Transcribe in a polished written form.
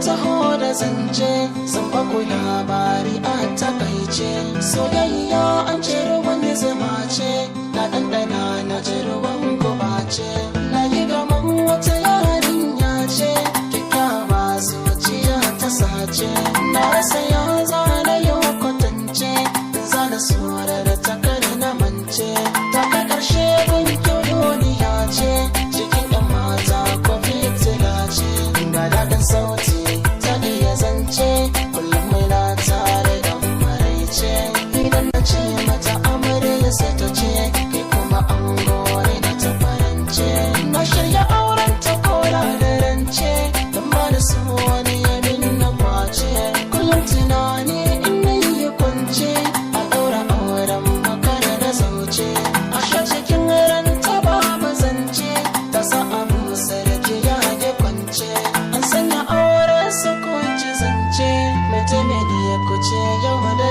taho da zance zan baku labari a takaice. Soyayya an ce ruwan zuma ce, na ɗanɗana na ji ruwan guba ce. Na yi gaman wata yarinya ce, kyakkyawa zuciya ta sace. Na rasa ya zana yau kwatance, zana surar ta kare na mance. Ta ka ƙarshe gunkin duniya ce, cikin ɗan mata ko fitila ce. Ga daɗin sauti ta iya zance, kullum muna tare da maraice. Idan na ce mata amarya sai ta ce, kai kuma ango ne da ta farance. Na shirya auren ta kola da rance, don ba da su wani yamin na kwace. Kullum tunani in na yi kwance, a ɗaura auren makara da zauce. A sha cikin ranta babu zance, ta sa abu sarki ya da kwance. An sanya auren su kunci zance, mutumin ya kuce yau da